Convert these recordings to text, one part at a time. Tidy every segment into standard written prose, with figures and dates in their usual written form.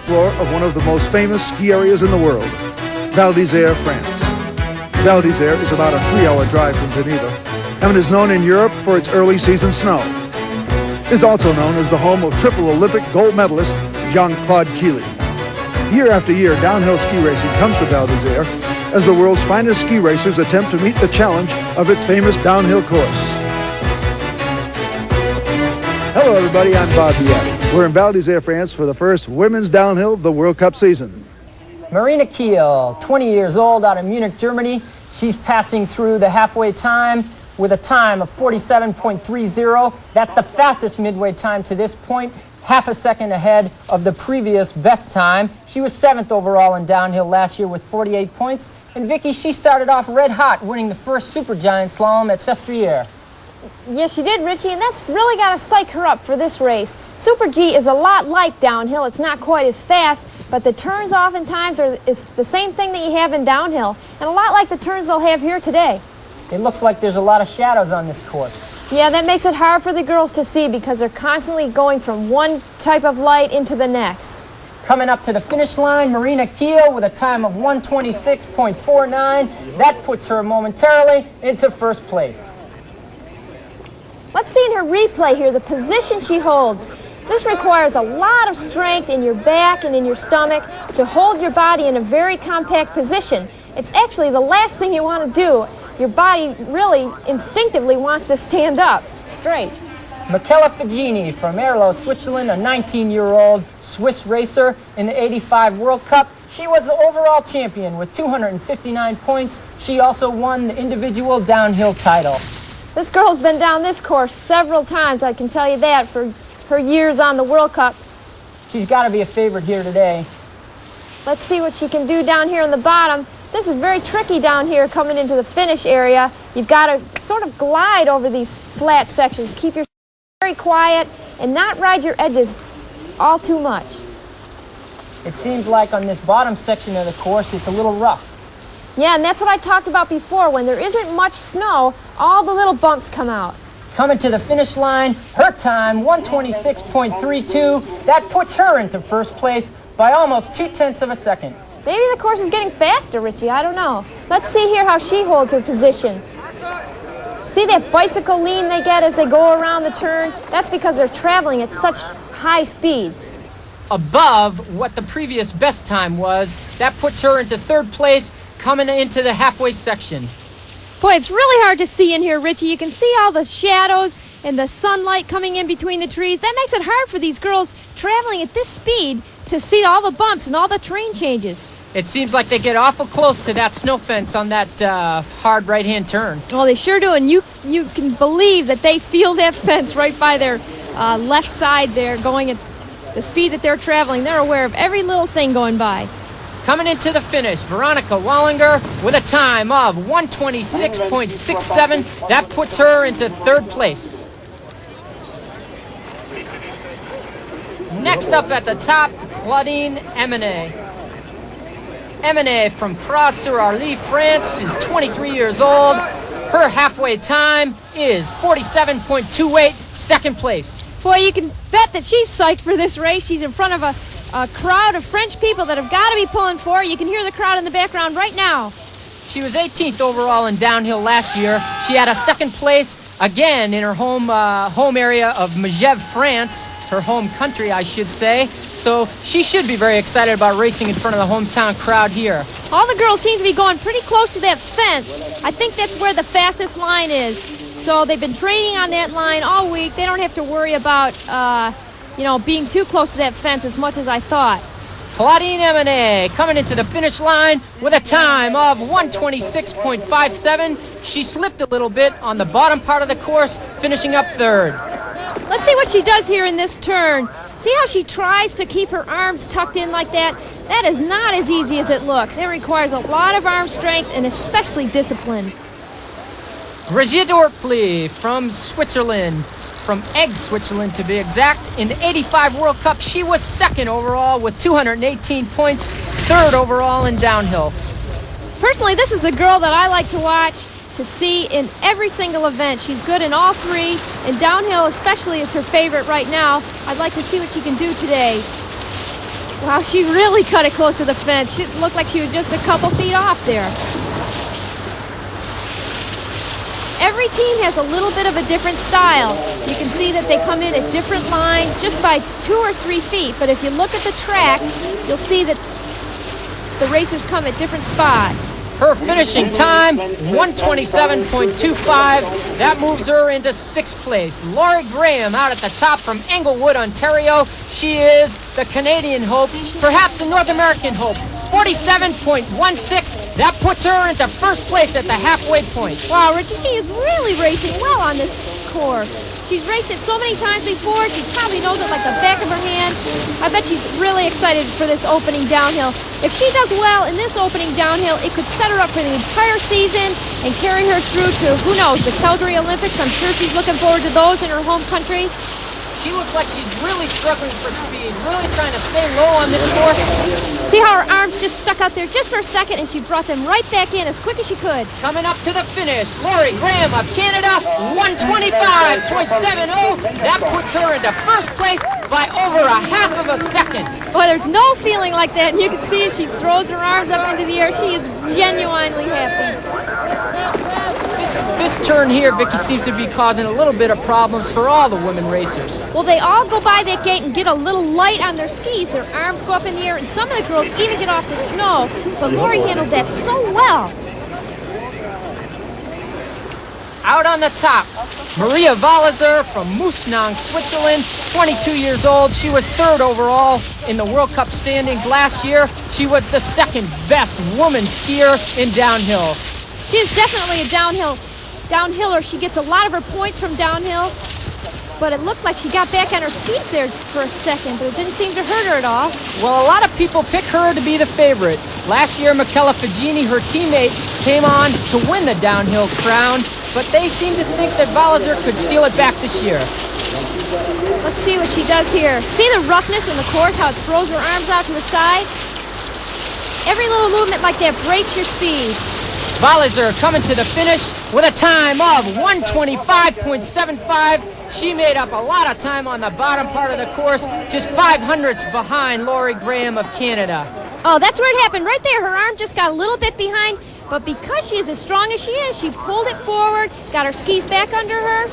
floor of one of the most famous ski areas in the world, Val d'Isère, France. Val d'Isère is about a 3-hour drive from Geneva and is known in Europe for its early season snow. It is also known as the home of triple Olympic gold medalist Jean-Claude Kiel. Year after year, downhill ski racing comes to Val d'Isère as the world's finest ski racers attempt to meet the challenge of its famous downhill course. Hello everybody, I'm Bob Biatti. We're in Val d'Isère, France for the first women's downhill of the World Cup season. Marina Kiel, 20 years old, out of Munich, Germany. She's passing through the halfway time with a time of 47.30. That's the fastest midway time to this point, half a second ahead of the previous best time. She was 7th overall in downhill last year with 48 points. And Vicky, she started off red hot, winning the first supergiant slalom at Sestriere. Yes, she did, Richie, and that's really got to psych her up for this race. Super G is a lot like downhill. It's not quite as fast, but the turns oftentimes are the same thing that you have in downhill, and a lot like the turns they'll have here today. It looks like there's a lot of shadows on this course. Yeah, that makes it hard for the girls to see because they're constantly going from one type of light into the next. Coming up to the finish line, Marina Kiel with a time of 1:26.49. That puts her momentarily into first place. Let's see in her replay here the position she holds. This requires a lot of strength in your back and in your stomach to hold your body in a very compact position. It's actually the last thing you want to do. Your body really instinctively wants to stand up straight. Michela Figini from Merle, Switzerland, a 19-year-old Swiss racer in the '85 World Cup. She was the overall champion with 259 points. She also won the individual downhill title. This girl's been down this course several times, I can tell you that, for her years on the World Cup. She's got to be a favorite here today. Let's see what she can do down here on the bottom. This is very tricky down here coming into the finish area. You've got to sort of glide over these flat sections. Keep your very quiet and not ride your edges all too much. It seems like on this bottom section of the course, it's a little rough. Yeah, and that's what I talked about before. When there isn't much snow, all the little bumps come out. Coming to the finish line, her time, 1:26.32. That puts her into first place by almost 0.2 of a second. Maybe the course is getting faster, Richie. I don't know. Let's see here how she holds her position. See that bicycle lean they get as they go around the turn? That's because they're traveling at such high speeds. Above what the previous best time was, that puts her into third place, coming into the halfway section. Boy, it's really hard to see in here, Richie. You can see all the shadows and the sunlight coming in between the trees. That makes it hard for these girls traveling at this speed to see all the bumps and all the terrain changes. It seems like they get awful close to that snow fence on that hard right-hand turn. Well, they sure do, and you can believe that they feel that fence right by their left side there, going at the speed that they're traveling. They're aware of every little thing going by. Coming into the finish, Veronica Wallinger with a time of 1:26.67. That puts her into third place. Next up at the top, Claudine Mae. Mae from Praz-sur-Arly, France, is 23 years old. Her halfway time is 47.28, second place. Boy, you can bet that she's psyched for this race. She's in front of a crowd of French people that have got to be pulling for her. You can hear the crowd in the background right now. She was 18th overall in downhill last year. She had a second place again in her home area of Megève, France, her home country, I should say. So she should be very excited about racing in front of the hometown crowd here. All the girls seem to be going pretty close to that fence. I think that's where the fastest line is. So they've been training on that line all week. They don't have to worry about being too close to that fence as much as I thought. Claudine Mae coming into the finish line with a time of 1:26.57. She slipped a little bit on the bottom part of the course, finishing up third. Let's see what she does here in this turn. See how she tries to keep her arms tucked in like that? That is not as easy as it looks. It requires a lot of arm strength and especially discipline. Brigitte Ortli from Switzerland, from Egg, Switzerland to be exact. In the '85 World Cup, she was second overall with 218 points, third overall in downhill. Personally, this is the girl that I like to watch, to see in every single event. She's good in all three, and downhill especially is her favorite right now. I'd like to see what she can do today. Wow, she really cut it close to the fence. She looked like she was just a couple feet off there. Every team has a little bit of a different style. You can see that they come in at different lines just by 2 or 3 feet. But if you look at the track, you'll see that the racers come at different spots. Her finishing time, 127.25. That moves her into 6th place. Laurie Graham out at the top from Englewood, Ontario. She is the Canadian hope, perhaps the North American hope. 47.16. That puts her into 1st place at the halfway point. Wow, Richie, she is really racing well on this course. She's raced it so many times before, she probably knows it like the back of her hand. I bet she's really excited for this opening downhill. If she does well in this opening downhill, it could set her up for the entire season and carry her through to, who knows, the Calgary Olympics. I'm sure she's looking forward to those in her home country. She looks like she's really struggling for speed, really trying to stay low on this course. See how her arms just stuck out there just for a second, and she brought them right back in as quick as she could. Coming up to the finish, Laurie Graham of Canada, 125.70. That puts her into 1st place by over a half of a second. Boy, there's no feeling like that, and you can see as she throws her arms up into the air, she is genuinely happy. This turn here, Vicky, seems to be causing a little bit of problems for all the women racers. Well, they all go by that gate and get a little light on their skis. Their arms go up in the air, and some of the girls even get off the snow. But Laurie handled that so well. Out on the top, Maria Walliser from Moosnang, Switzerland, 22 years old. She was 3rd overall in the World Cup standings last year. She was the 2nd best woman skier in downhill. She is definitely a downhiller. She gets a lot of her points from downhill, but it looked like she got back on her skis there for a second, but it didn't seem to hurt her at all. Well, a lot of people pick her to be the favorite. Last year, Michela Fagini, her teammate, came on to win the downhill crown, but they seem to think that Walliser could steal it back this year. Let's see what she does here. See the roughness in the course, how it throws her arms out to the side? Every little movement like that breaks your speed. Walliser coming to the finish with a time of 125.75. She made up a lot of time on the bottom part of the course, just 500ths behind Laurie Graham of Canada. Oh, that's where it happened. Right there, her arm just got a little bit behind, but because she is as strong as she is, she pulled it forward, got her skis back under her,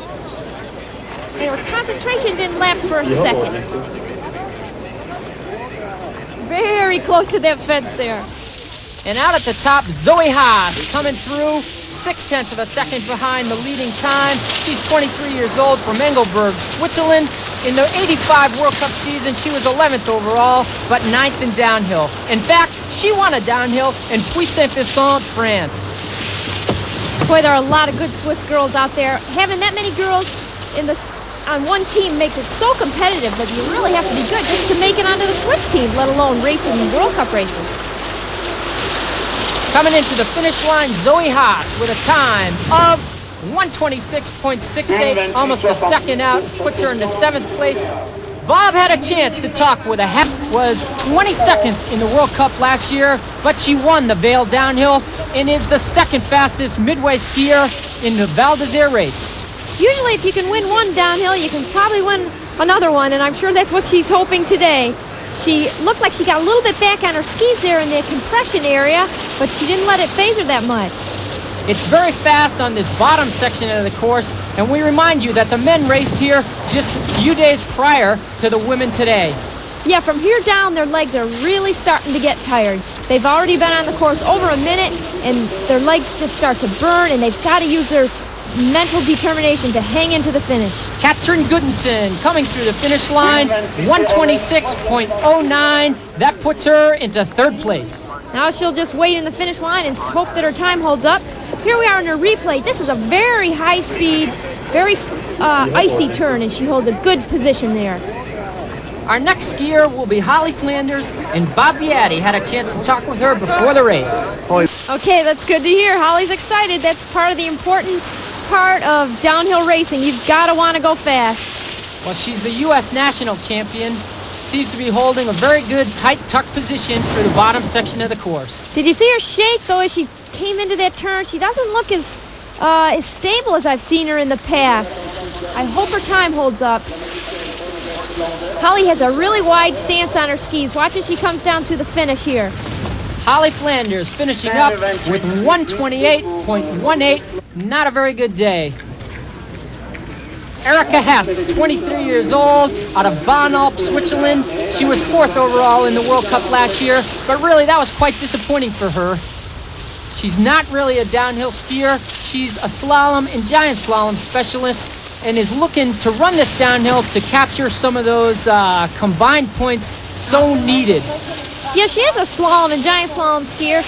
and her concentration didn't lapse for a second. Very close to that fence there. And out at the top, Zoe Hodge coming through, 0.6 of a second behind the leading time. She's 23 years old from Engelberg, Switzerland. In the 85 World Cup season, she was 11th overall, but 9th in downhill. In fact, she won a downhill in Puy-Saint-Vincent, France. Boy, there are a lot of good Swiss girls out there. Having that many girls on one team makes it so competitive that you really have to be good just to make it onto the Swiss team, let alone racing World Cup races. Coming into the finish line, Zoe Hodge with a time of 126.68, almost a second out, puts her into 7th place. Bob had a chance to talk with her. Was 22nd in the World Cup last year, but she won the Vail downhill and is the 2nd fastest midway skier in the Val d'Isère race. Usually if you can win one downhill, you can probably win another one, and I'm sure that's what she's hoping today. She looked like she got a little bit back on her skis there in the compression area, but she didn't let it phase her that much. It's very fast on this bottom section of the course, and we remind you that the men raced here just a few days prior to the women today. Yeah, from here down, their legs are really starting to get tired. They've already been on the course over a minute, and their legs just start to burn, and they've got to use their mental determination to hang into the finish. Katrin Guddensen coming through the finish line, 126.09. That puts her into 3rd place. Now she'll just wait in the finish line and hope that her time holds up. Here we are in her replay. This is a very high speed, very icy turn, and she holds a good position there. Our next skier will be Holly Flanders, and Bob Beatty had a chance to talk with her before the race. Okay, that's good to hear. Holly's excited. That's part of the important part of downhill racing. You've got to want to go fast. Well, she's the U.S. national champion. Seems to be holding a very good tight tuck position for the bottom section of the course. Did you see her shake, though, as she came into that turn? She doesn't look as stable as I've seen her in the past. I hope her time holds up. Holly has a really wide stance on her skis. Watch as she comes down to the finish here. Holly Flanders finishing up with 128.18. Not a very good day. Erika Hess, 23 years old, out of Bonn, Switzerland. She was 4th overall in the World Cup last year, but really that was quite disappointing for her. She's not really a downhill skier. She's a slalom and giant slalom specialist and is looking to run this downhill to capture some of those combined points so needed. Yeah, she is a slalom and giant slalom skier,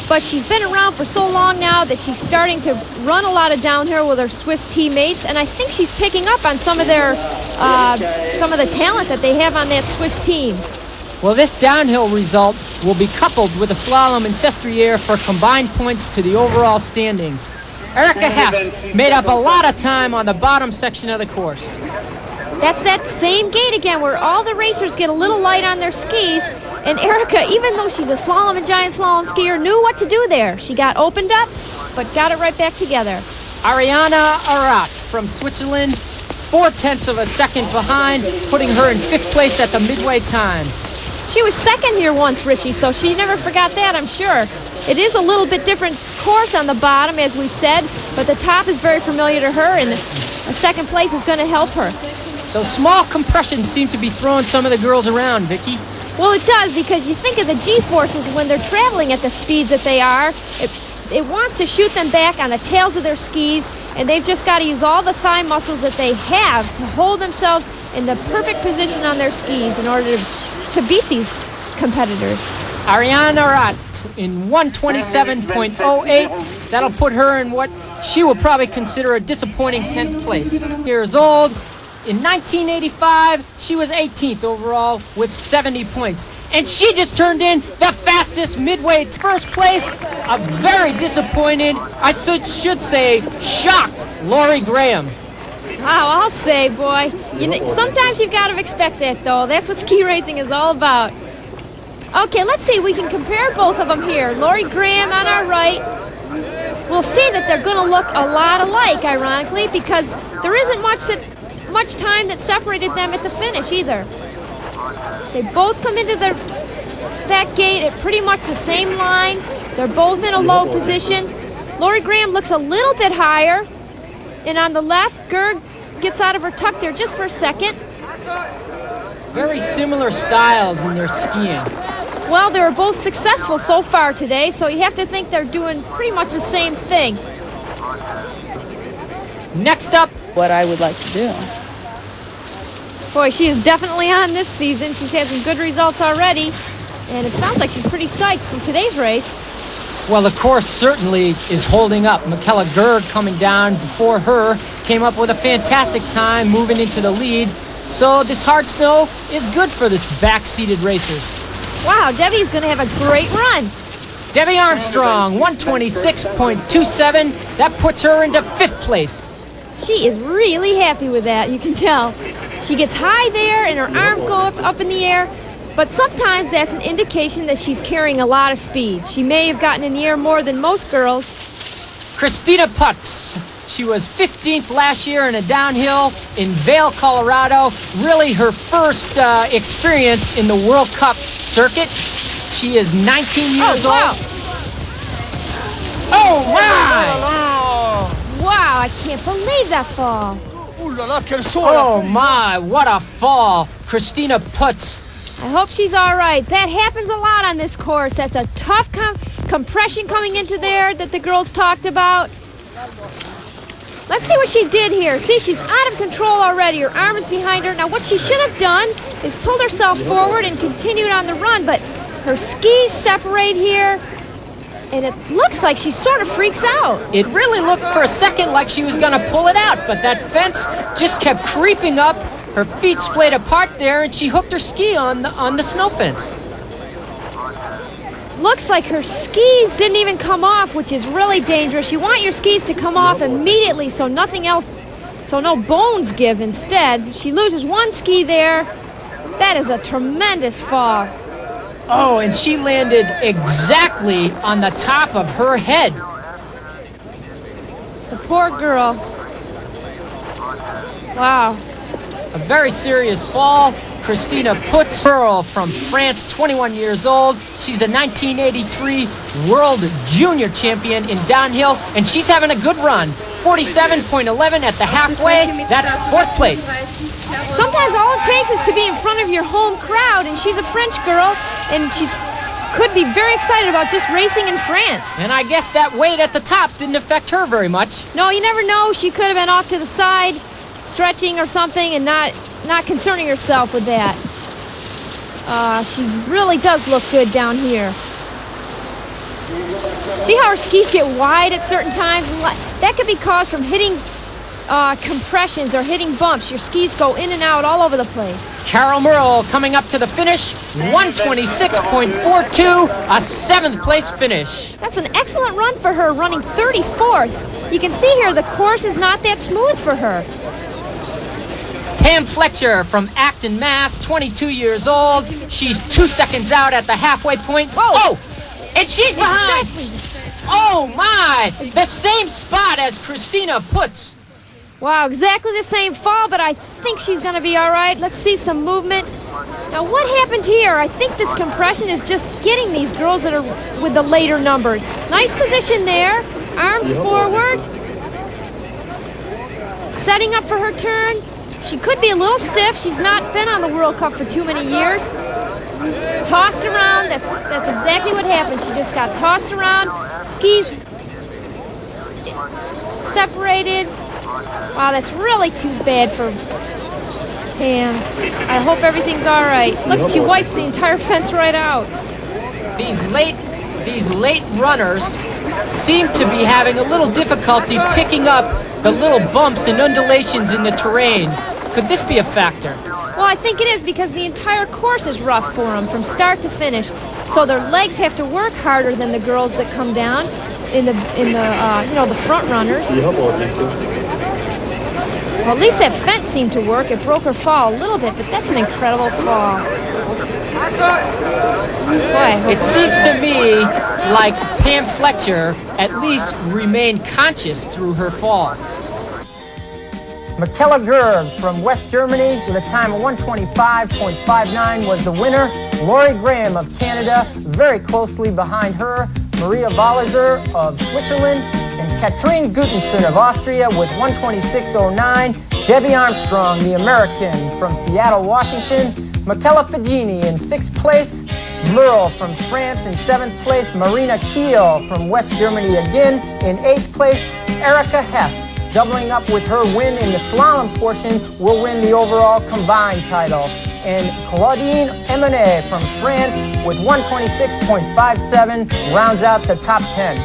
but she's been around for so long now that she's starting to run a lot of downhill with her Swiss teammates, and I think she's picking up on some of the talent that they have on that Swiss team. Well, this downhill result will be coupled with a slalom and Sestriere for combined points to the overall standings. Erika Hess made up a lot of time on the bottom section of the course. That's that same gate again where all the racers get a little light on their skis, and Erika, even though she's a slalom and giant slalom skier, knew what to do there. She got opened up, but got it right back together. Arianna from Switzerland, 0.4 of a second behind, putting her in 5th place at the midway time. She was 2nd here once, Richie, so she never forgot that, I'm sure. It is a little bit different course on the bottom, as we said, but the top is very familiar to her, and a 2nd place is going to help her. Those small compressions seem to be throwing some of the girls around, Vicky. Well, it does, because you think of the G-forces when they're traveling at the speeds that they are. It wants to shoot them back on the tails of their skis, and they've just got to use all the thigh muscles that they have to hold themselves in the perfect position on their skis in order to beat these competitors. Arianna in 127.08. That'll put her in what she will probably consider a disappointing 10th place. Years old. In 1985, she was 18th overall with 70 points. And she just turned in the fastest midway 1st place. A very disappointed, I should say, shocked Laurie Graham. Wow, I'll say, boy. Sometimes you've got to expect that, though. That's what ski racing is all about. Okay, let's see. We can compare both of them here. Laurie Graham on our right. We'll see that they're going to look a lot alike, ironically, because there isn't much time that separated them at the finish either. They both come into that gate at pretty much the same line. They're both in a low position. Laurie Graham looks a little bit higher, and on the left, Gerg gets out of her tuck there just for a second. Very similar styles in their skiing. Well, they were both successful so far today, so you have to think they're doing pretty much the same thing. Next up, what I would like to do. Boy, she is definitely on this season. She's had some good results already, and it sounds like she's pretty psyched from today's race. Well, the course certainly is holding up. Michaela Gerg coming down before her came up with a fantastic time moving into the lead. So this hard snow is good for this back-seated racers. Wow, Debbie's going to have a great run. Debbie Armstrong, 126.27. That puts her into 5th place. She is really happy with that, you can tell. She gets high there and her arms go up in the air, but sometimes that's an indication that she's carrying a lot of speed. She may have gotten in the air more than most girls. Christina Putz. She was 15th last year in a downhill in Vail, Colorado. Really her first experience in the World Cup circuit. She is 19 years old. Oh, my! Wow, I can't believe that fall. Oh, my, what a fall. Christina Putz. I hope she's all right. That happens a lot on this course. That's a tough compression coming into there that the girls talked about. Let's see what she did here. See, she's out of control already. Her arm is behind her. Now, what she should have done is pulled herself forward and continued on the run, but her skis separate here, and it looks like she sort of freaks out. It really looked for a second like she was going to pull it out, but that fence just kept creeping up. Her feet splayed apart there, and she hooked her ski on the snow fence. Looks like her skis didn't even come off, which is really dangerous. You want your skis to come off immediately so nothing else, so no bones give instead. She loses one ski there. That is a tremendous fall. Oh, and she landed exactly on the top of her head. The poor girl. Wow. A very serious fall. Christina Puts, Merle from France, 21 years old. She's the 1983 World Junior Champion in downhill, and she's having a good run. 47.11 at the halfway. That's 4th place. Sometimes all it takes is to be in front of your home crowd, and she's a French girl, and she could be very excited about just racing in France. And I guess that weight at the top didn't affect her very much. No, you never know. She could have been off to the side, stretching or something, and not concerning herself with that. She really does look good down here. See how her skis get wide at certain times? That could be caused from hitting compressions or hitting bumps. Your skis go in and out all over the place. Carol Merle coming up to the finish, 126.42, a 7th place finish. That's an excellent run for her, running 34th. You can see here the course is not that smooth for her. Pam Fletcher from Acton, Mass., 22 years old. She's 2 seconds out at the halfway point. Whoa! Oh, and she's behind. Exactly. Oh my, the same spot as Christina Puts. Wow, exactly the same fall, but I think she's going to be all right. Let's see some movement. Now, what happened here? I think this compression is just getting these girls that are with the later numbers. Nice position there. Arms forward. Setting up for her turn. She could be a little stiff. She's not been on the World Cup for too many years. Tossed around. That's exactly what happened. She just got tossed around. Skis separated. Wow, that's really too bad for Pam. I hope everything's all right. Look, she wipes the entire fence right out. These late runners seem to be having a little difficulty picking up the little bumps and undulations in the terrain. Could this be a factor? Well, I think it is because the entire course is rough for them from start to finish. So their legs have to work harder than the girls that come down in the front runners. Well, at least that fence seemed to work. It broke her fall a little bit, but that's an incredible fall. Boy, it seems to me like Pam Fletcher at least remained conscious through her fall. Michaela Gerg from West Germany with a time of 125.59 was the winner. Laurie Graham of Canada very closely behind her. Maria Walliser of Switzerland and Katrine Gutensen of Austria with 126.09. Debbie Armstrong, the American from Seattle, Washington. Michaela Fagini in 6th place. Merle from France in 7th place. Marina Kiel from West Germany again in 8th place. Erika Hess, doubling up with her win in the slalom portion, will win the overall combined title. And Claudine Mae from France with 126.57 rounds out the top 10.